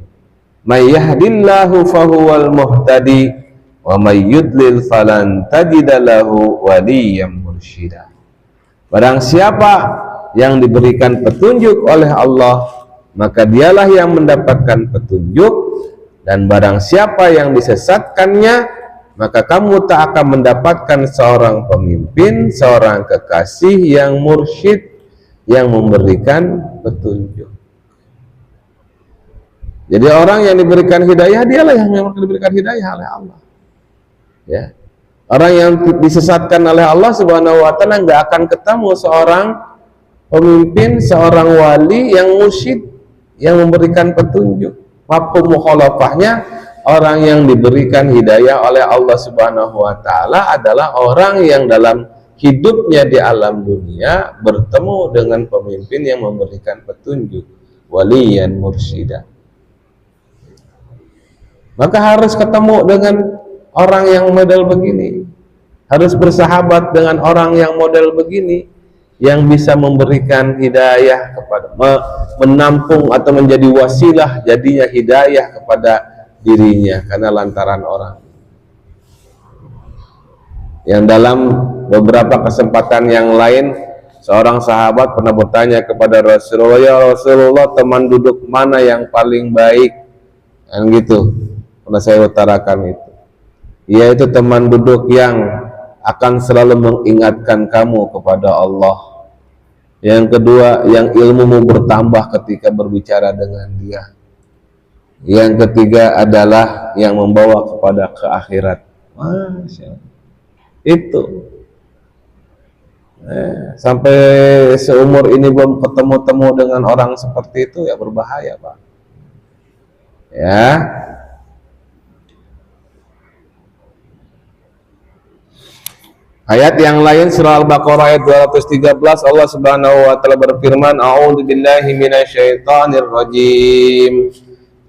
May yahdillahu fahuwal muhtadi wa may yudlil falan tajida lahu waliyyan mursyida. Barang siapa yang diberikan petunjuk oleh Allah, maka dialah yang mendapatkan petunjuk, dan barang siapa yang disesatkannya, maka kamu tak akan mendapatkan seorang pemimpin, seorang kekasih yang mursyid, yang memberikan petunjuk. Jadi orang yang diberikan hidayah, dialah yang memang diberikan hidayah oleh Allah. Ya. Orang yang disesatkan oleh Allah Subhanahu wa taala enggak akan ketemu seorang pemimpin, seorang wali yang mursyid, yang memberikan petunjuk. Mafhum mukhalafahnya, orang yang diberikan hidayah oleh Allah Subhanahu wa taala adalah orang yang dalam hidupnya di alam dunia bertemu dengan pemimpin yang memberikan petunjuk, waliyan mursyida. Maka harus ketemu dengan orang yang model begini, harus bersahabat dengan orang yang model begini, yang bisa memberikan hidayah kepada, menampung atau menjadi wasilah jadinya hidayah kepada dirinya karena lantaran orang. Yang dalam beberapa kesempatan yang lain, seorang sahabat pernah bertanya kepada Rasulullah, ya Rasulullah, teman duduk mana yang paling baik? Dan gitu pernah saya utarakan itu, yaitu teman duduk yang akan selalu mengingatkan kamu kepada Allah. Yang kedua, yang ilmumu bertambah ketika berbicara dengan dia. Yang ketiga adalah yang membawa kepada ke akhirat. Masya Allah. Itu sampai seumur ini belum ketemu-temu dengan orang seperti itu, ya berbahaya, Pak. Ya. Ayat yang lain surah Al-Baqarah ayat 213, Allah Subhanahu wa taala berfirman, a'udzubillahi minasyaitonir rajim.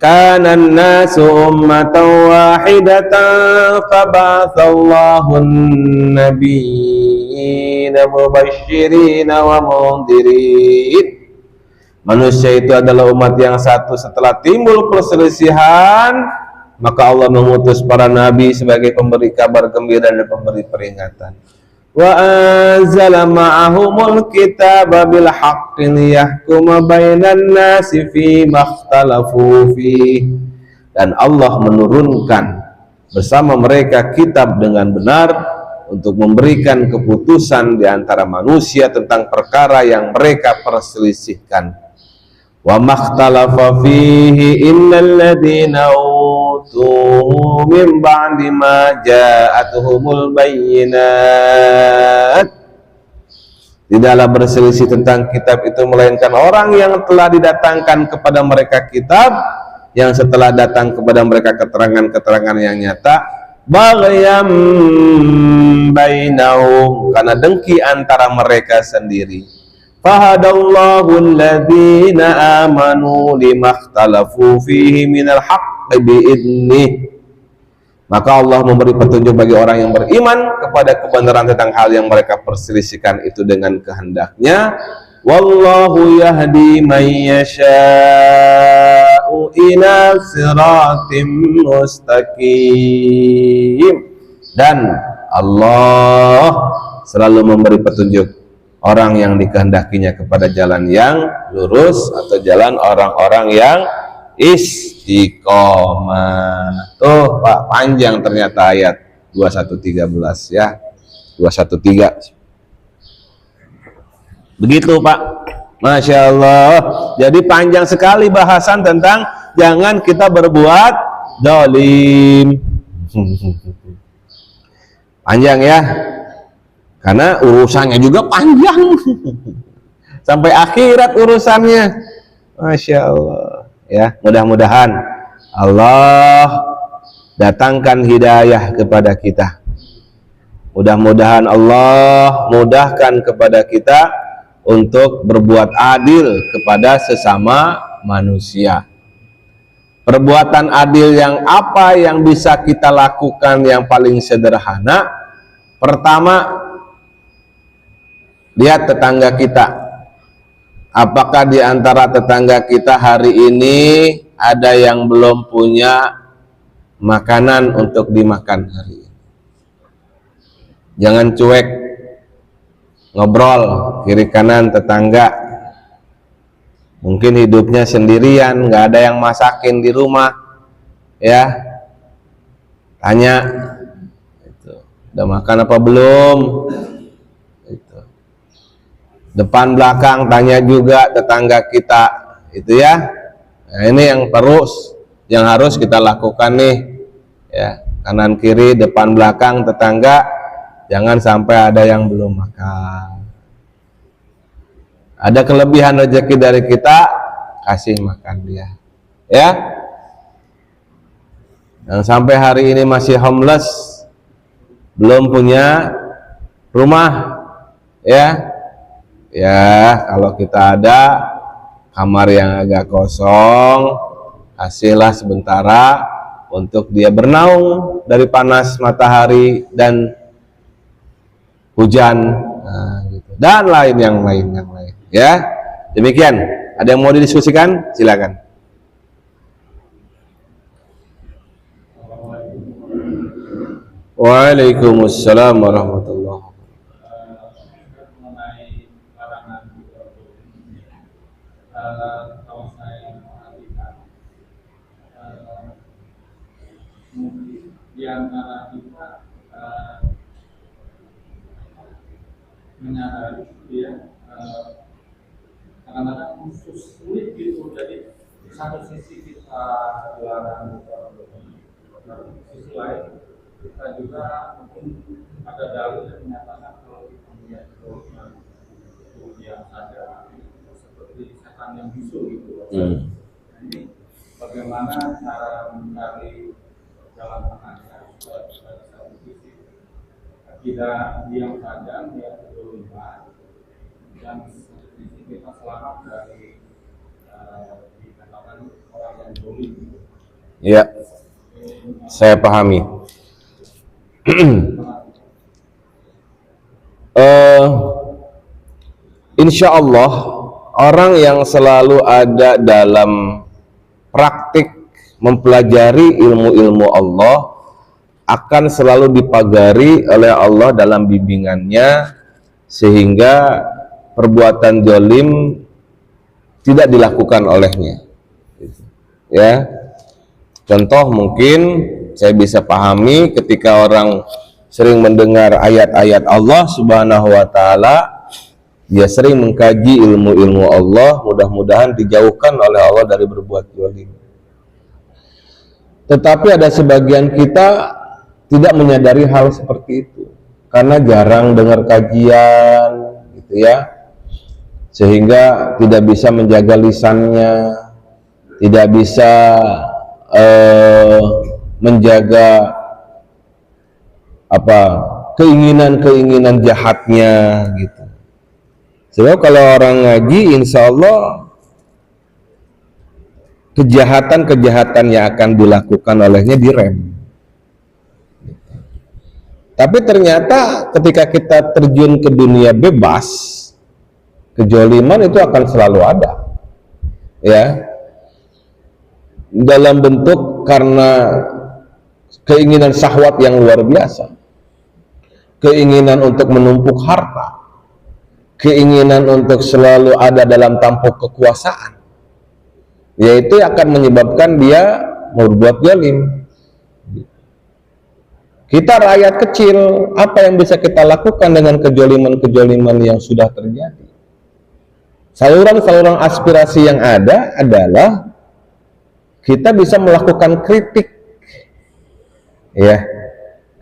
Kana an-nasu ummatan wahidatan faba'atsallahu an-nabiyyina mubasysyirin wa mundzirin. Manusia itu adalah umat yang satu. Setelah timbul perselisihan, maka Allah mengutus para nabi sebagai pemberi kabar gembira dan pemberi peringatan. Wa anzala ma'ahumul kitaba bil haqqi liyahkuma bainan nasi fi makhtalafu fi. Dan Allah menurunkan bersama mereka kitab dengan benar untuk memberikan keputusan di antara manusia tentang perkara yang mereka perselisihkan. Wa makhtalafa fihi innal ladzina min ba'di ma ja'atuhumul bayyinat. Tidaklah berselisih tentang kitab itu melainkan orang yang telah didatangkan kepada mereka kitab, yang setelah datang kepada mereka keterangan-keterangan yang nyata, baghyan bainahum, karena dengki antara mereka sendiri. Fahadallahu alladhina amanu limakhtalafu fihi minal haqqi bi'idnih. Maka Allah memberi petunjuk bagi orang yang beriman kepada kebenaran tentang hal yang mereka perselisihkan itu dengan kehendaknya. Wallahu yahdi man yasha'u ila siratim mustaqim. Dan Allah selalu memberi petunjuk orang yang dikehendakinya kepada jalan yang lurus atau jalan orang-orang yang istiqomah. Tuh Pak, panjang ternyata ayat 2113 ya. 213. Begitu Pak. Masya Allah. Jadi panjang sekali bahasan tentang jangan kita berbuat zalim. Panjang ya. Karena urusannya juga panjang. Sampai akhirat urusannya. Masya Allah. Ya, mudah-mudahan Allah datangkan hidayah kepada kita. Mudah-mudahan Allah mudahkan kepada kita untuk berbuat adil kepada sesama manusia. Perbuatan adil yang apa yang bisa kita lakukan yang paling sederhana? Pertama, lihat tetangga kita. apakah di antara tetangga kita hari ini ada yang belum punya makanan untuk dimakan hari ini? Jangan cuek, ngobrol kiri kanan tetangga. Mungkin hidupnya sendirian, nggak ada yang masakin di rumah, ya. Tanya, itu, udah makan apa belum? Itu. Depan belakang tanya juga tetangga kita, itu ya. Nah, ini yang harus kita lakukan nih, ya. Kanan kiri, depan belakang tetangga, jangan sampai ada yang belum makan. Ada kelebihan rezeki dari kita, kasih makan dia, ya. Yang sampai hari ini masih homeless, belum punya rumah, ya. Ya, kalau kita ada kamar yang agak kosong, kasihlah sementara untuk dia bernaung dari panas matahari dan hujan, nah, gitu. Dan yang lain. Ya, demikian. Ada yang mau didiskusikan? Silakan. Waalaikumsalam warahmatullahi wabarakatuh. Mengenai larangan kalau saya perhatikan mungkin di antara kita menyadari ya kadang-kadang khusus sulit gitu. Jadi di satu sisi kita dilarang, sisi lain kita juga mungkin ada dalil yang menyatakan kalau kita melihat yang ada seperti setan yang bisu gitu. Ini bagaimana cara mencari jalan tengahnya supaya di satu sisi tidak diam saja melihat kedoliman dan sisi kita selamat dari dikatakan orang yang dolim. Ya, saya pahami. Insya Allah orang yang selalu ada dalam praktik mempelajari ilmu-ilmu Allah akan selalu dipagari oleh Allah dalam bimbingannya, sehingga perbuatan zalim tidak dilakukan olehnya, ya. Contoh mungkin saya bisa pahami ketika orang sering mendengar ayat-ayat Allah Subhanahu wa Ta'ala, dia sering mengkaji ilmu-ilmu Allah, mudah-mudahan dijauhkan oleh Allah dari berbuat zalim. Tetapi ada sebagian kita tidak menyadari hal seperti itu karena jarang dengar kajian, gitu ya, sehingga tidak bisa menjaga lisannya, tidak bisa menjaga keinginan-keinginan jahatnya, gitu. Sebab kalau orang ngaji, insya Allah kejahatan-kejahatan yang akan dilakukan olehnya direm. Tapi ternyata ketika kita terjun ke dunia bebas, kejoliman itu akan selalu ada, ya, dalam bentuk karena keinginan syahwat yang luar biasa, keinginan untuk menumpuk harta, keinginan untuk selalu ada dalam tampuk kekuasaan, yaitu akan menyebabkan dia berbuat zalim. Kita rakyat kecil, apa yang bisa kita lakukan dengan kejoliman-kejoliman yang sudah terjadi? Saluran-saluran aspirasi yang ada adalah kita bisa melakukan kritik, ya.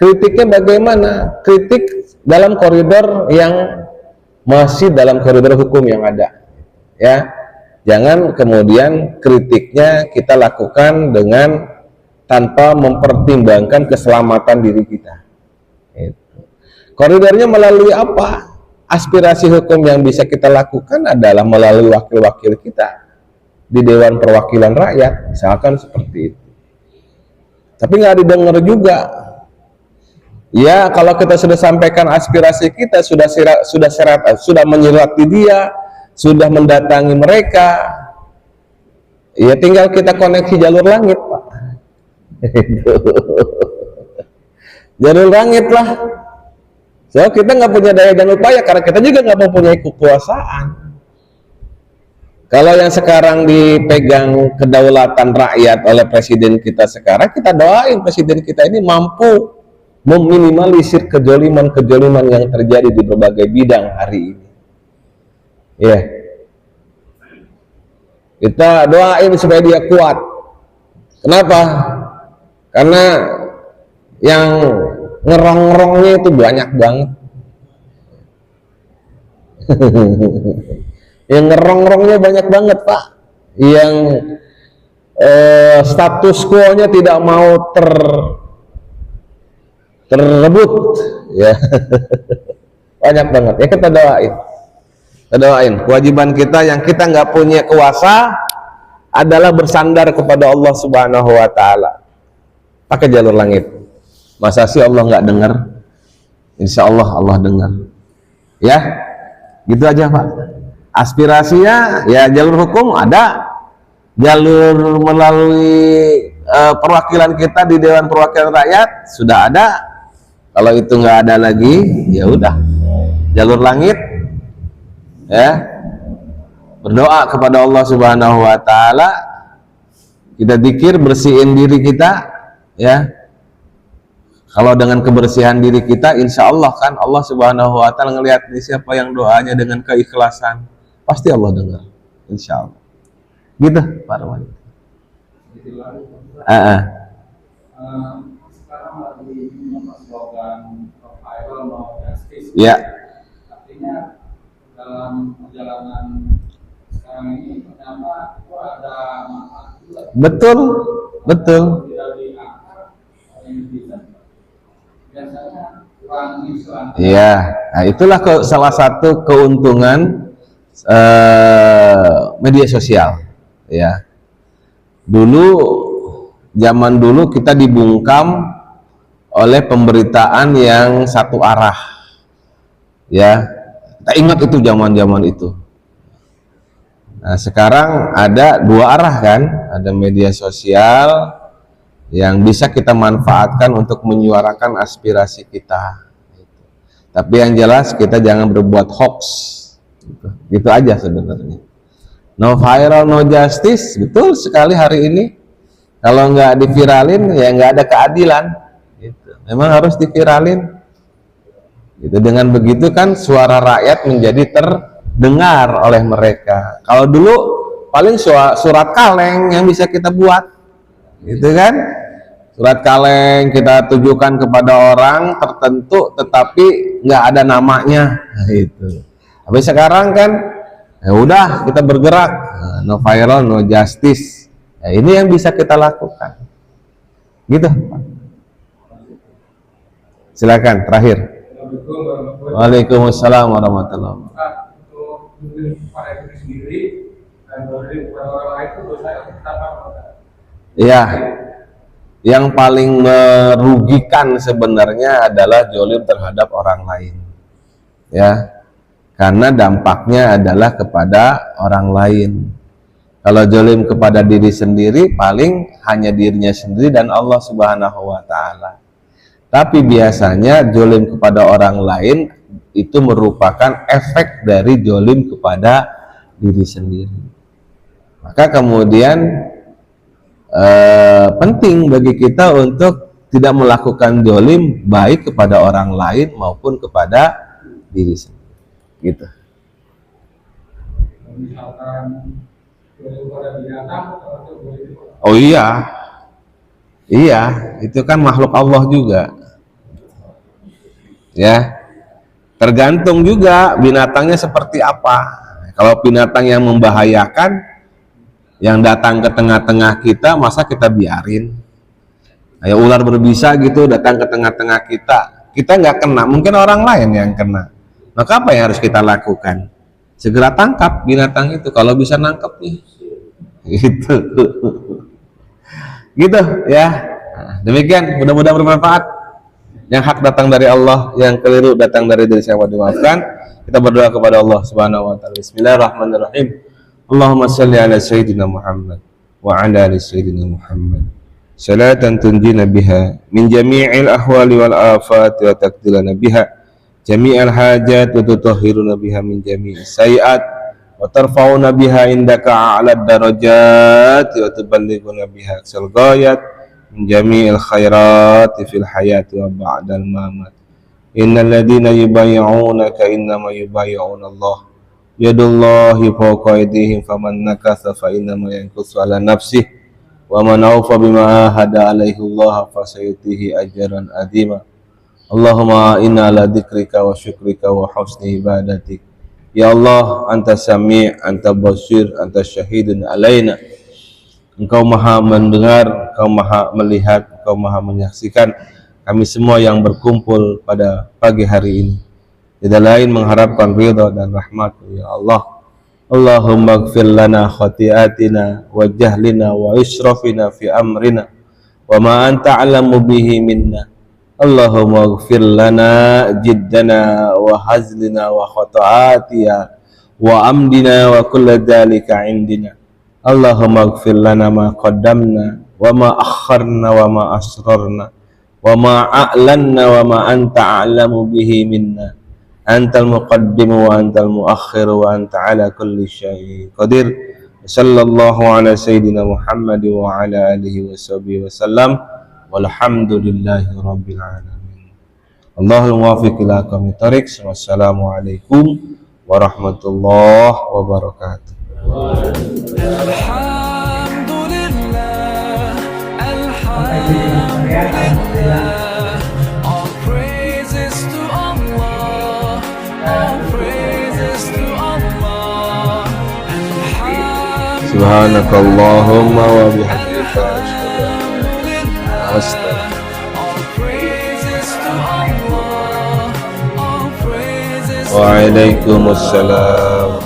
Kritiknya bagaimana? Kritik dalam koridor yang masih dalam koridor hukum yang ada, ya. Jangan kemudian kritiknya kita lakukan dengan tanpa mempertimbangkan keselamatan diri kita. Koridornya melalui apa? Aspirasi hukum yang bisa kita lakukan adalah melalui wakil-wakil kita di Dewan Perwakilan Rakyat, misalkan seperti itu. Tapi nggak didengar juga. Ya, kalau kita sudah sampaikan aspirasi kita, sudah menyurati dia, sudah mendatangi mereka. Ya tinggal kita koneksi jalur langit, Pak. Jalur langit lah. So kita nggak punya daya dan upaya karena kita juga nggak mempunyai kekuasaan. Kalau yang sekarang dipegang kedaulatan rakyat oleh presiden kita sekarang, kita doain presiden kita ini mampu meminimalisir kejoliman-kejoliman yang terjadi di berbagai bidang hari ini. Ya, kita doain supaya dia kuat. Kenapa? Karena yang ngerong-ngerongnya itu banyak banget. Yang ngerong-ngerongnya banyak banget, Pak. Yang status quo-nya tidak mau terrebut, ya. Banyak banget. Ya kita doain. Kita doain. Kewajiban kita yang kita nggak punya kuasa adalah bersandar kepada Allah Subhanahu wa Ta'ala. Pakai jalur langit. Masa sih Allah nggak dengar? Insya Allah Allah dengar. Ya, gitu aja, Pak. Aspirasinya ya jalur hukum ada, jalur melalui perwakilan kita di Dewan Perwakilan Rakyat sudah ada. Kalau itu nggak ada lagi, ya udah jalur langit, ya berdoa kepada Allah Subhanahu Wa Ta'ala, kita zikir, bersihin diri kita, ya. Kalau dengan kebersihan diri kita, insya Allah kan Allah Subhanahu Wa Ta'ala ngelihat nih siapa yang doanya dengan keikhlasan, pasti Allah dengar, insya Allah. Gitu, Pak Rahman. Sekarang lagi slogan viral no justice. Ya. Artinya dalam perjalanan sekarang ini ternyata ada manfaat juga. Betul, betul. Tidak diangkat oleh netizen. Biasanya kurang isu. Iya, nah itulah salah satu keuntungan media sosial, ya. Zaman dulu kita dibungkam oleh pemberitaan yang satu arah, ya. Kita ingat itu zaman-zaman itu. Nah, sekarang ada dua arah kan, ada media sosial yang bisa kita manfaatkan untuk menyuarakan aspirasi kita. Tapi yang jelas kita jangan berbuat hoax. Gitu aja sebenarnya. No viral, no justice. Betul sekali hari ini. Kalau nggak diviralin, ya nggak ada keadilan. Gitu. Memang harus diviralin. Gitu. Dengan begitu kan suara rakyat menjadi terdengar oleh mereka. Kalau dulu paling surat kaleng yang bisa kita buat. Gitu kan? Surat kaleng kita tujukan kepada orang tertentu, tetapi nggak ada namanya. Nah, itu. Tapi sekarang kan, ya udah kita bergerak, no viral, no justice. Ya, ini yang bisa kita lakukan. Gitu. Silakan terakhir. Waalaikumsalam warahmatullahi wabarakatuh. Untuk pada diri sendiri dan kepada orang lain itu dosa yang kita lakukan. Iya. Yang paling merugikan sebenarnya adalah zolim terhadap orang lain, ya, karena dampaknya adalah kepada orang lain. Kalau zolim kepada diri sendiri, paling hanya dirinya sendiri dan Allah Subhanahu Wa Ta'ala. Tapi biasanya zolim kepada orang lain itu merupakan efek dari zolim kepada diri sendiri. Maka kemudian penting bagi kita untuk tidak melakukan zolim baik kepada orang lain maupun kepada diri sendiri. Gitu. Misalkan kepada binatang atau Oh iya, itu kan makhluk Allah juga. Ya, tergantung juga binatangnya seperti apa. Kalau binatang yang membahayakan, yang datang ke tengah-tengah kita, masa kita biarin? Kayak ular berbisa gitu datang ke tengah-tengah kita nggak kena, mungkin orang lain yang kena. Maka apa yang harus kita lakukan? Segera tangkap binatang itu kalau bisa nangkep nih. Gitu. Gitu ya. Nah, demikian, mudah-mudahan bermanfaat. Yang hak datang dari Allah, yang keliru datang dari diri saya, dimaafkan. Kita berdoa kepada Allah Subhanahu wa taala. Bismillahirrahmanirrahim. Allahumma shalli ala sayyidina Muhammad wa ala ali sayyidina Muhammad. Salatan tunjina biha min jami'il ahwali wal afati wa taqdilana biha jami'al hajat wa tutahhiruna biha min jami'is sayiat wa tarfa'una biha indaka a'la darajat wa tuballighuna biha aqsal ghayat min jami'il khairat fil hayati wa ba'dal mamat. Innal ladina yubayyi'unaka innama yubayyi'una Allah yadullahi fawqa aydihim faman nakatha fa innama yankusu ala nafsihi wa man awfa bima ahada alaihi Allah fa sayutihi ajran azima. Allahumma inna ala dzikrika wa syukrika wa husni ibadatik. Ya Allah, anta sami', anta basir, anta syahidun alaina. Engkau maha mendengar, engkau maha melihat, engkau maha menyaksikan kami semua yang berkumpul pada pagi hari ini. Tidak lain mengharapkan ridha dan rahmat-Mu ya Allah. Allahumma ighfir lana khati'atina wa jahlina wa israfina fi amrina wa ma anta a'lamu bihi minna. Allahumma ighfir lana jiddana wa hazlina wa khata'atina wa amdina wa kulla dhalika indina. Allahumma ighfir lana ma qaddamna wa ma akharna wa ma asrarna wa ma a'lanna wa ma anta a'lamu bihi minna. Antal muqaddimu wa antal muakhiru wa anta ala kulli syai'in qadir. Sallallahu ala sayyidina Muhammad wa ala alihi wa sahbihi wa sallam. Walhamdulillahi rabbil alamin. Allahul muwaffiq ila aqwamit thoriq. Wassalamualaikum warahmatullahi wabarakatuh. All praises to Allah, all praises to Allah. Subhanakallahumma wa bihamdika astaghfiruka. All praises to Allah, all praises to Waalaikumsalam.